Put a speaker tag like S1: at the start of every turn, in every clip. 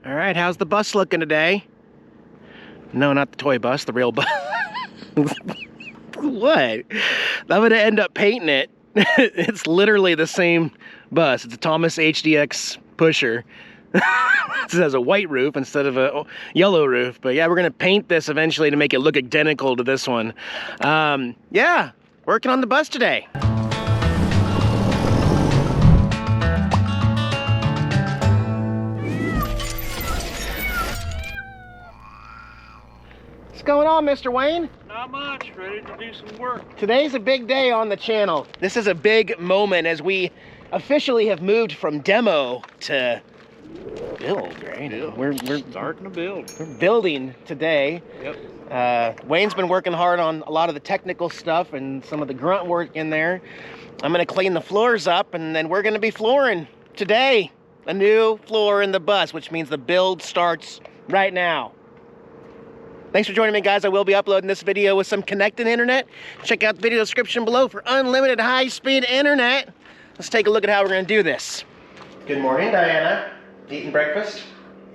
S1: All right, how's the bus looking today? No, not the toy bus, the real bus. What? I'm gonna end up painting it. It's literally the same bus. It's a Thomas HDX pusher. This has a white roof instead of a yellow roof. But yeah, we're gonna paint this eventually to make it look identical to this one. Yeah, working on the bus today. What's going on, Mr. Wayne?
S2: Not much, ready to do some work.
S1: Today's a big day on the channel. This is a big moment as we officially have moved from demo to build, right?
S2: Yeah,
S1: We're
S2: starting to build.
S1: We're building today.
S2: Yep.
S1: Wayne's been working hard on a lot of the technical stuff and some of the grunt work in there. I'm gonna clean the floors up and then we're gonna be flooring today. A new floor in the bus, which means the build starts right now. Thanks for joining me, guys. I will be uploading this video with some connected internet. Check out the video description below for unlimited high-speed internet. Let's take a look at how we're gonna do this. Good morning, Diana. Eating breakfast?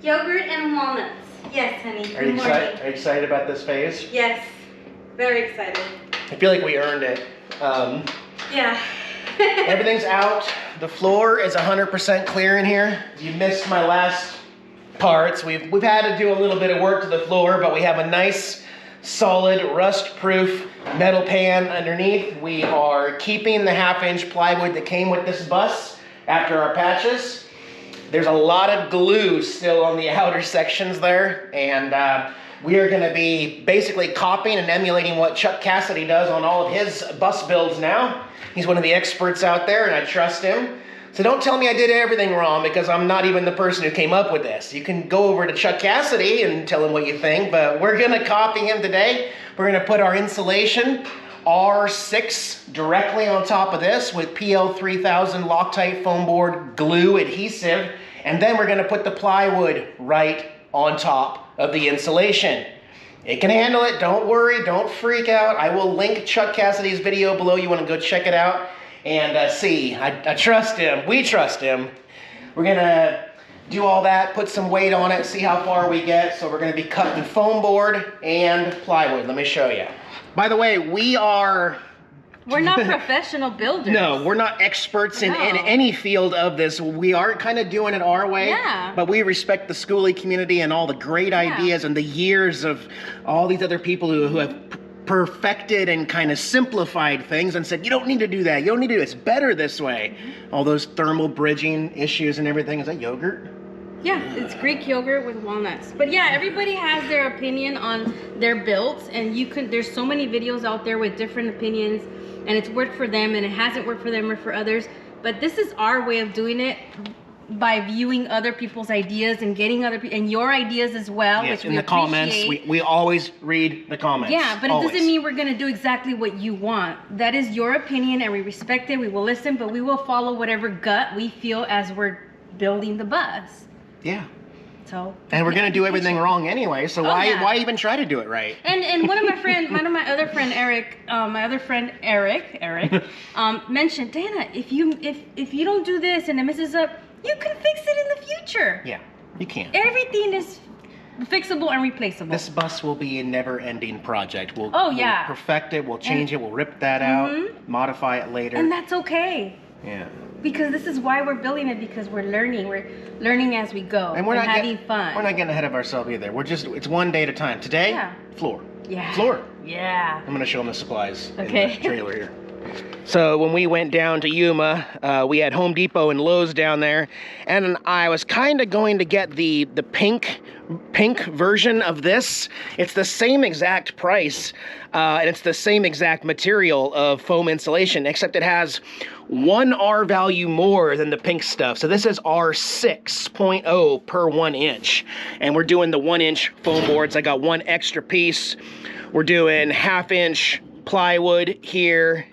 S3: Yogurt and walnuts. Yes, honey.
S1: Are you excited about this phase?
S3: Yes, very excited.
S1: I feel like we earned it.
S3: Yeah.
S1: Everything's out. The floor is 100% clear in here. You missed my last parts. We've had to do a little bit of work to the floor, but we have a nice, solid, rust-proof metal pan underneath. We are keeping the 1/2-inch plywood that came with this bus after our patches. There's a lot of glue still on the outer sections there, and we are gonna be basically copying and emulating what Chuck Cassidy does on all of his bus builds now. He's one of the experts out there, and I trust him. So don't tell me I did everything wrong, because I'm not even the person who came up with this. You can go over to Chuck Cassidy and tell him what you think, but we're gonna copy him today. We're gonna put our insulation, R6, directly on top of this with PL3000 Loctite foam board glue adhesive, and then we're gonna put the plywood right on top of the insulation. It can handle it, don't worry, don't freak out. I will link Chuck Cassidy's video below. You wanna go check it out and see. I trust him, we trust him. We're gonna do all that, put some weight on it, see how far we get. So we're gonna be cutting foam board and plywood. Let me show you. By the way, we're
S3: not professional builders.
S1: No, we're not experts in any field of this. We are kind of doing it our way.
S3: Yeah.
S1: But we respect the Skoolie community and all the great ideas and the years of all these other people who have perfected and kind of simplified things and said, you don't need to do that. You don't need to do it. It's better this way. All those thermal bridging issues and everything. Is that yogurt?
S3: Yeah, it's Greek yogurt with walnuts. But yeah, everybody has their opinion on their builds, and there's so many videos out there with different opinions, and it's worked for them and it hasn't worked for them or for others. But this is our way of doing it, by viewing other people's ideas and getting other people and your ideas as well.
S1: Yes,
S3: which
S1: in the comments, we always read the comments.
S3: Yeah, but it doesn't mean we're gonna do exactly what you want. That is your opinion, and we respect it. We will listen, but we will follow whatever gut we feel as we're building the bus.
S1: Yeah.
S3: So.
S1: And we're gonna do everything wrong anyway. So why even try to do it right?
S3: And one of my other friend Eric, mentioned, Dana, if you don't do this and it messes up, you can fix it in the future.
S1: Yeah, you can.
S3: Everything is fixable and replaceable.
S1: This bus will be a never-ending project. We'll perfect it, we'll change it, we'll rip that out, modify it later.
S3: And that's okay.
S1: Yeah.
S3: Because this is why we're building it, because we're learning as we go, and we're not having fun.
S1: We're not getting ahead of ourselves either. It's one day at a time. Today, floor.
S3: Yeah.
S1: Floor.
S3: Yeah.
S1: I'm gonna show them the supplies in the trailer here. So when we went down to Yuma, we had Home Depot and Lowe's down there, and I was kind of going to get the pink version of this. It's the same exact price, and it's the same exact material of foam insulation, except it has 1 R value more than the pink stuff. So this is R6.0 per 1 inch, and we're doing the 1 inch foam boards. I got one extra piece. We're doing 1/2 inch plywood here.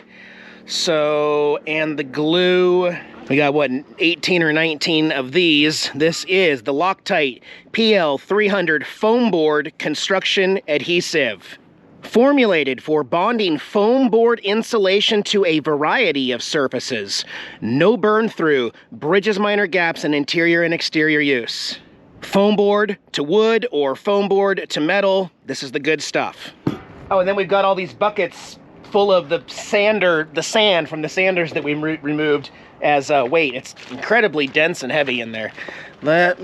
S1: So, and the glue, we got what, 18 or 19 of these. This is the Loctite PL300 foam board construction adhesive. Formulated for bonding foam board insulation to a variety of surfaces. No burn through, bridges minor gaps in interior and exterior use. foam board to wood or foam board to metal, this is the good stuff. Oh, and then we've got all these buckets full of the sand from the sanders that we removed as weight. It's incredibly dense and heavy in there. I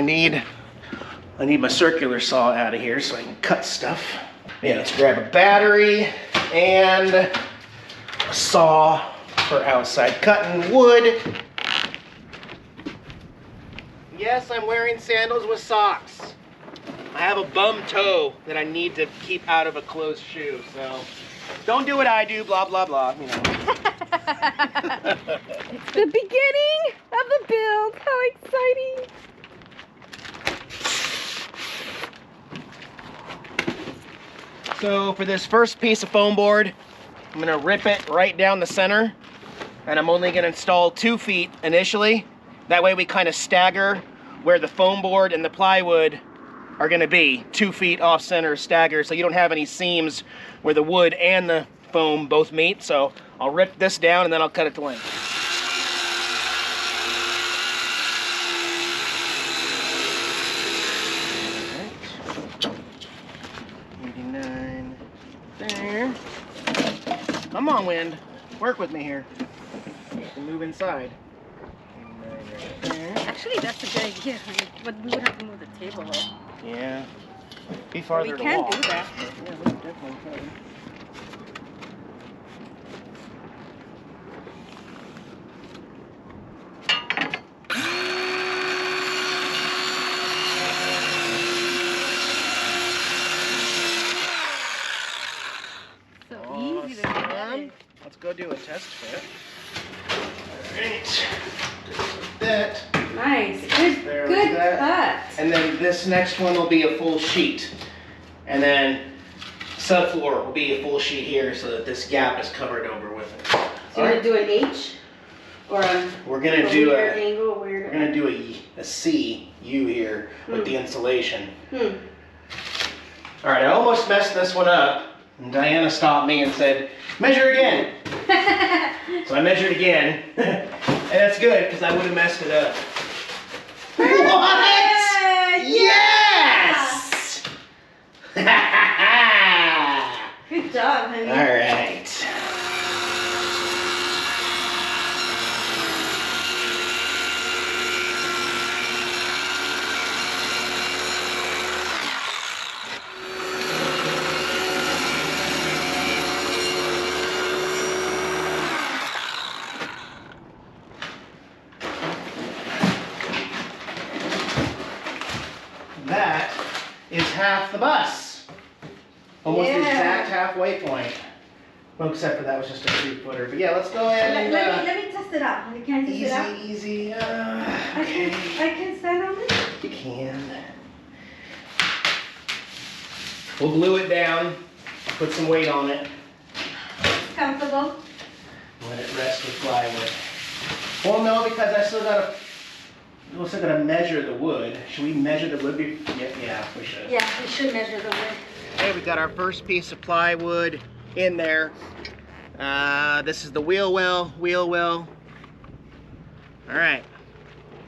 S1: need my circular saw out of here so I can cut stuff. Yeah, let's grab a battery and a saw for outside cutting wood. Yes, I'm wearing sandals with socks. I have a bum toe that I need to keep out of a closed shoe, so don't do what I do, blah, blah, blah, you know.
S3: It's the beginning of the build. How exciting.
S1: So for this first piece of foam board, I'm gonna rip it right down the center, and I'm only gonna install 2 feet initially. That way we kind of stagger where the foam board and the plywood are gonna be. 2 feet off center stagger, so you don't have any seams where the wood and the foam both meet. So I'll rip this down and then I'll cut it to length. Alright. 89 there. Come on, wind. Work with me here. You can move inside. 89 right there.
S3: Actually, that's a good idea, but we would have to move the table though.
S1: Yeah. Be farther
S3: We
S1: to
S3: can
S1: walk.
S3: do that.
S1: Yeah, we definitely can.
S3: So easy to do
S1: Awesome. Let's go do a test fit. Alright. That.
S3: Nice. Good,
S1: There
S3: good
S1: was that.
S3: cut.
S1: And then this next one will be a full sheet. And then subfloor will be a full sheet here so that this gap is covered over with it.
S3: So you're gonna do an H or a
S1: We're gonna do
S3: weird
S1: a
S3: angle, weird.
S1: we're gonna do a C U here with the insulation. Alright, I almost messed this one up. And Diana stopped me and said, measure again. So I measured again. And that's good because I would have messed it up. What? Yes!
S3: Good job, honey.
S1: All right. That is half the bus. Almost the exact halfway point. Well, except for that was just a 3-footer. But yeah, let's go ahead and
S3: Let me test it out. You can test it out.
S1: easy.
S3: I can stand on it.
S1: You can. We'll glue it down. Put some weight on it.
S3: It's comfortable.
S1: Let it rest with plywood. Well, no, because I still gotta measure the wood. Should we measure the wood? Yeah, we should.
S3: Yeah, we should measure the wood.
S1: Okay, we got our first piece of plywood in there. This is the wheel well. All right.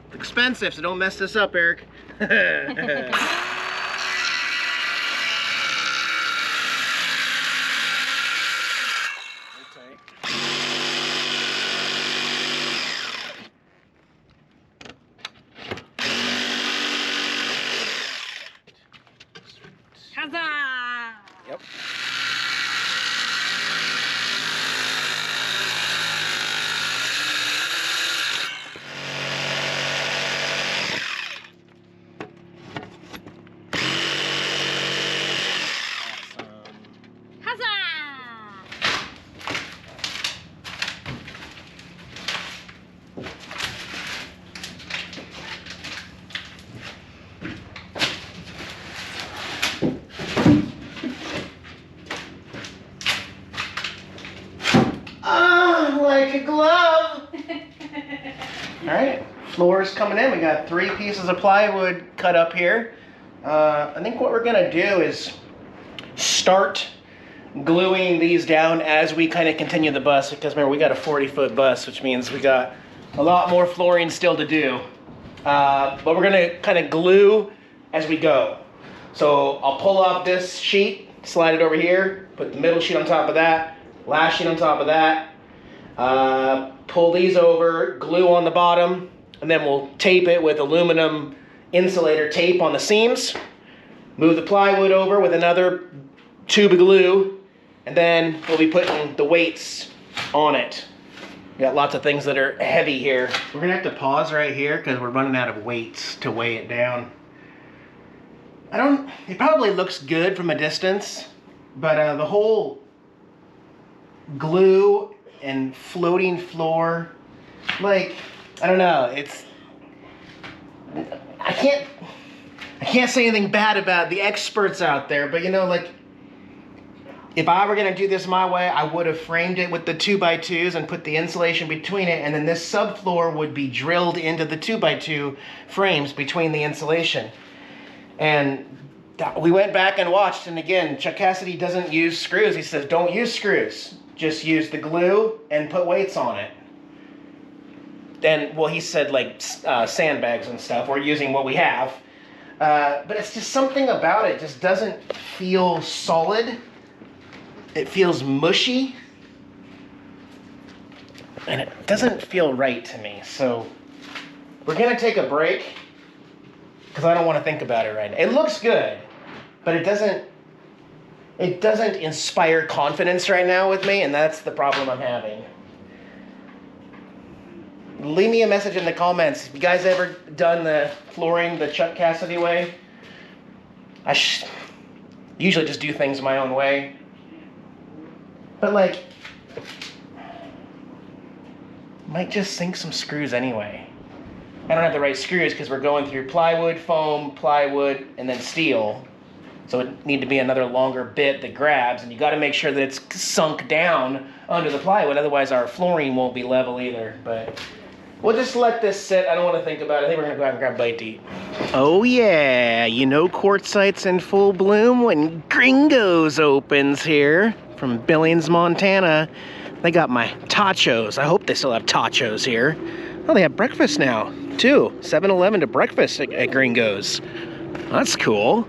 S1: It's expensive, so don't mess this up, Eric.
S3: Huzzah!
S1: Yep. Like a glove. All right, floor is coming in. We got 3 pieces of plywood cut up here. I think what we're gonna do is start gluing these down as we kind of continue the bus, because remember we got a 40-foot bus, which means we got a lot more flooring still to do. but we're gonna kind of glue as we go. So I'll pull off this sheet, slide it over here, put the middle sheet on top of that, last sheet on top of that, pull these over, glue on the bottom, and then we'll tape it with aluminum insulator tape on the seams, move the plywood over with another tube of glue, and then we'll be putting the weights on it. We got lots of things that are heavy here. We're gonna have to pause right here because we're running out of weights to weigh it down. It probably looks good from a distance, but the whole glue and floating floor, like, I don't know, I can't say anything bad about the experts out there, but you know, like, if I were gonna do this my way, I would have framed it with the 2x2s and put the insulation between it, and then this subfloor would be drilled into the 2x2 frames between the insulation. And we went back and watched, and again, Chuck Cassidy doesn't use screws. He says, don't use screws. Just use the glue and put weights on it. And, well, he said, like, sandbags and stuff. We're using what we have. But it's just something about it just doesn't feel solid. It feels mushy. And it doesn't feel right to me. So we're going to take a break because I don't want to think about it right now. It looks good, but it doesn't inspire confidence right now with me, and that's the problem I'm having. Leave me a message in the comments. Have you guys ever done the flooring the Chuck Cassidy way? I usually just do things my own way. But like, might just sink some screws anyway. I don't have the right screws because we're going through plywood, foam, plywood, and then steel. So it need to be another longer bit that grabs, and you got to make sure that it's sunk down under the plywood, otherwise our flooring won't be level either. But we'll just let this sit. I don't want to think about it. I think we're gonna go out and grab a bite to eat. Oh yeah, you know Quartzite's in full bloom when Gringo's opens here from Billings, Montana. They got my tachos. I hope they still have tachos here. Oh, they have breakfast now too. 7-Eleven to breakfast at Gringo's. That's cool.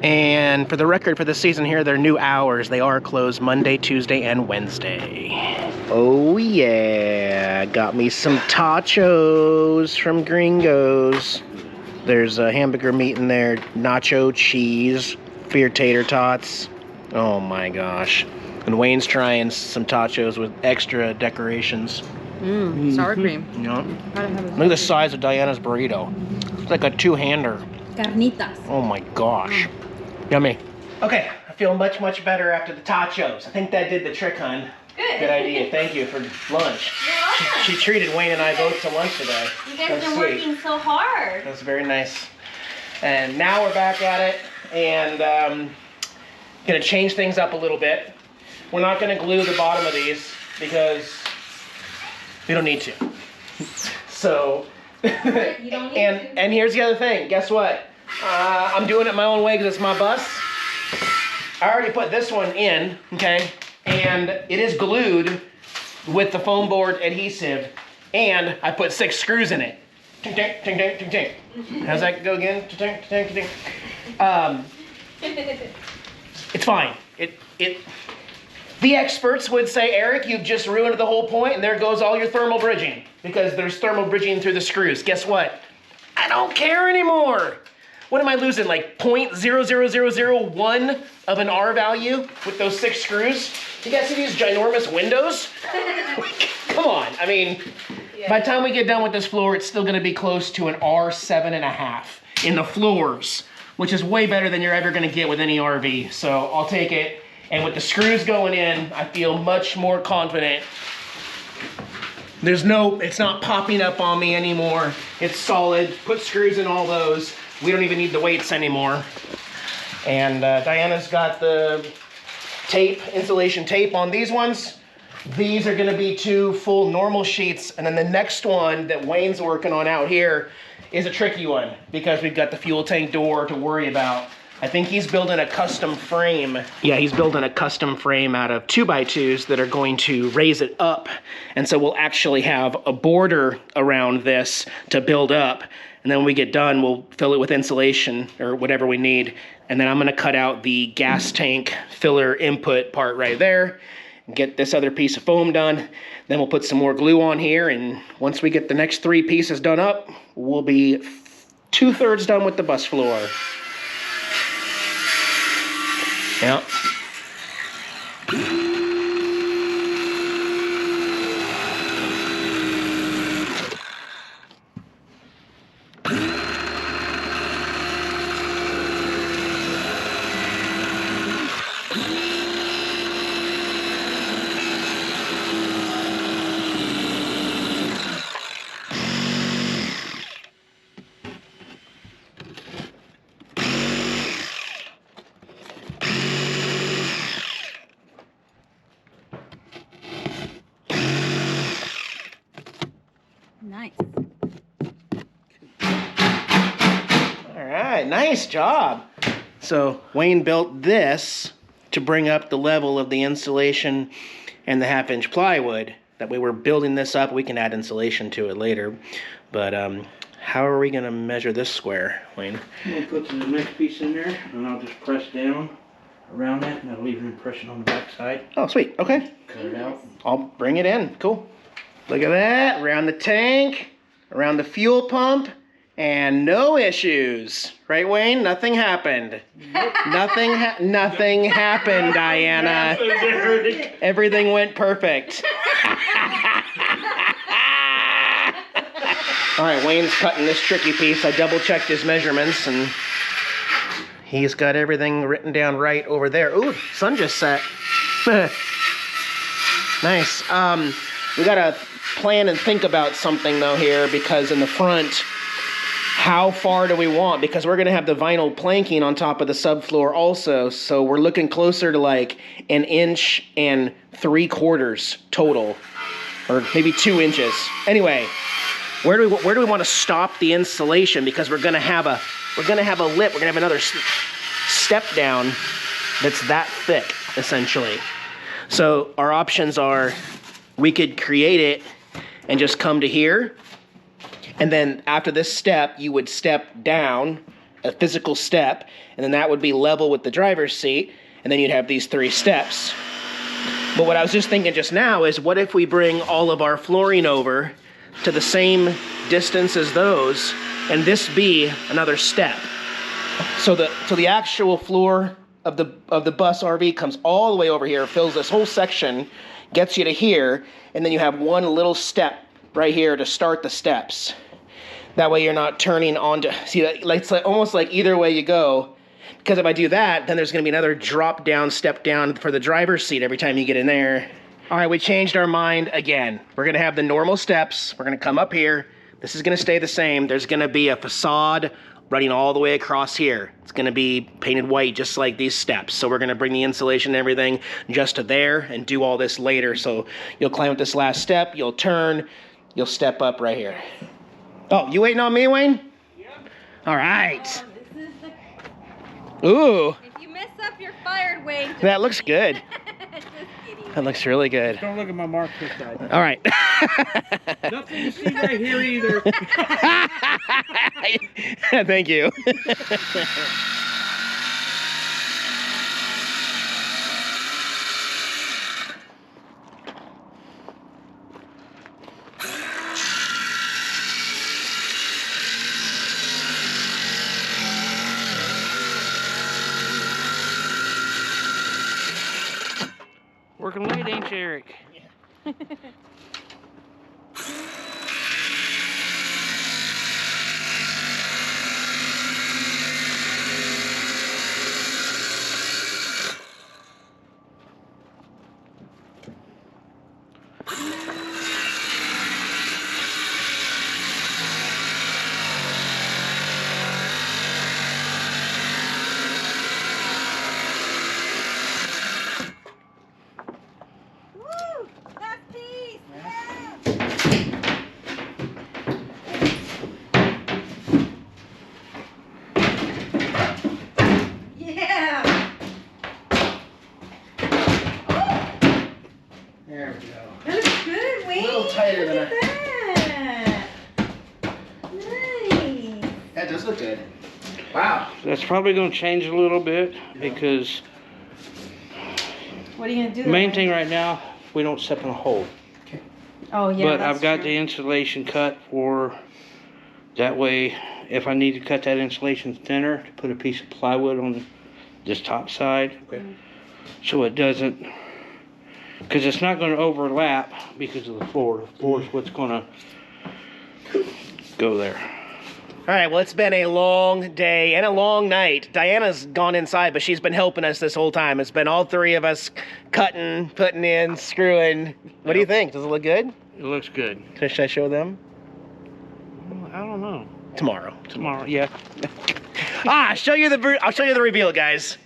S1: And for the record, for the season here, their new hours, they are closed Monday, Tuesday, and Wednesday. Oh yeah, got me some tachos from Gringo's. There's a hamburger meat in there, nacho cheese, fear tater tots. Oh my gosh. And Wayne's trying some tachos with extra decorations.
S3: Sour cream.
S1: Yeah. Look at the size of Diana's burrito. It's like a two-hander.
S3: Carnitas.
S1: Oh my gosh. Yummy. Okay, I feel much, much better after the tachos. I think that did the trick, hon. Good idea. Thank you for lunch.
S3: You're welcome.
S1: She treated Wayne and I both to lunch today.
S3: You guys have been working so hard.
S1: That's very nice. And now we're back at it, and gonna change things up a little bit. We're not gonna glue the bottom of these because we don't need to. So,
S3: You don't need to.
S1: and here's the other thing. Guess what? I'm doing it my own way because it's my bus. I already put this one in, okay? And it is glued with the foam board adhesive, and I put 6 screws in it. Ting, ting, ting, ting, ting, ting. How's that go again? Ting, ting, ting, ting. It's fine. The experts would say, Eric, you've just ruined the whole point, and there goes all your thermal bridging, because there's thermal bridging through the screws. Guess what? I don't care anymore. What am I losing, like 0.00001 of an R value with those 6 screws? You guys see these ginormous windows? Come on, I mean, by the time we get done with this floor, it's still gonna be close to an R7.5 in the floors, which is way better than you're ever gonna get with any RV. So I'll take it. And with the screws going in, I feel much more confident. It's not popping up on me anymore. It's solid. Put screws in all those. We don't even need the weights anymore. And Diana's got the tape, insulation tape on these ones. These are gonna be 2 full normal sheets. And then the next one that Wayne's working on out here is a tricky one because we've got the fuel tank door to worry about. I think he's building a custom frame. Yeah, he's building a custom frame out of 2x2s that are going to raise it up. And so we'll actually have a border around this to build up. And then when we get done, we'll fill it with insulation or whatever we need. And then I'm gonna cut out the gas tank filler input part right there, and get this other piece of foam done. Then we'll put some more glue on here, and once we get the next 3 pieces done up, we'll be 2/3 done with the bus floor. Yep.
S3: Nice.
S1: All right, nice job. So Wayne built this to bring up the level of the insulation and the 1/2-inch plywood. That way we're building this up. We can add insulation to it later. But how are we gonna measure this square, Wayne?
S2: I'm gonna put the next piece in there, and I'll just press down around that, and that'll leave an impression on the back side.
S1: Oh, sweet, okay.
S2: Cut it out.
S1: I'll bring it in, cool. Look at that, around the tank, around the fuel pump, and no issues. Right, Wayne? Nothing happened. Nothing happened, Diana. Everything went perfect. All right, Wayne's cutting this tricky piece. I double-checked his measurements, and he's got everything written down right over there. Ooh, sun just set. Nice. We gotta plan and think about something though here, because in the front, how far do we want? Because we're gonna have the vinyl planking on top of the subfloor also, so we're looking closer to like 1 3/4 total, or maybe 2 inches. Anyway, where do we want to stop the insulation? Because we're gonna have a lip. We're gonna have another step down that's that thick, essentially. So our options are, we could create it and just come to here, and then after this step, you would step down, a physical step, and then that would be level with the driver's seat, and then you'd have these 3 steps. But what I was just thinking just now is, what if we bring all of our flooring over to the same distance as those, and this be another step? So the actual floor of the bus RV comes all the way over here, fills this whole section, gets you to here, and then you have one little step right here to start the steps. That way you're not turning onto, see, it's like almost like either way you go, because if I do that, then there's gonna be another drop down, step down for the driver's seat every time you get in there. All right, we changed our mind again. We're gonna have the normal steps. We're gonna come up here. This is gonna stay the same. There's gonna be a facade running all the way across here. It's gonna be painted white, just like these steps. So we're gonna bring the insulation and everything just to there and do all this later. So you'll climb up this last step, you'll turn, you'll step up right here. Oh, you waiting on me, Wayne?
S2: Yep.
S1: All right.
S3: Oh, this is the...
S1: Ooh,
S3: If you mess up, you're fired, Wayne. Just
S1: that looks good.
S3: Just kidding.
S1: That looks really good.
S2: Don't look at my mark this side.
S1: All right.
S2: Nothing to see right here either.
S1: Thank you.
S2: Working late, ain't you, Eric?
S3: Woo! Last piece! Yeah!
S1: There we go.
S3: That looks good, Wayne.
S1: A little tighter than
S3: Look at that. Nice.
S1: Wow.
S2: That's probably going to change a little bit because
S3: What are you gonna do?
S2: main thing right now, we don't step in a hole.
S3: Oh yeah.
S2: But
S3: that's
S2: I've got
S3: true.
S2: the insulation cut for that way. If I need to cut that insulation thinner, to put a piece of plywood on this top side,
S1: Okay.
S2: so it doesn't, because it's not going to overlap because of the floor. The floor is what's going to go there.
S1: All right, well, it's been a long day and a long night. Diana's gone inside, but she's been helping us this whole time. It's been all three of us cutting, putting in, screwing. What do you think? Does it look good?
S2: It looks good.
S1: Should I show them?
S2: I don't know.
S1: Tomorrow.
S2: Tomorrow, yeah.
S1: I'll show you the reveal, guys.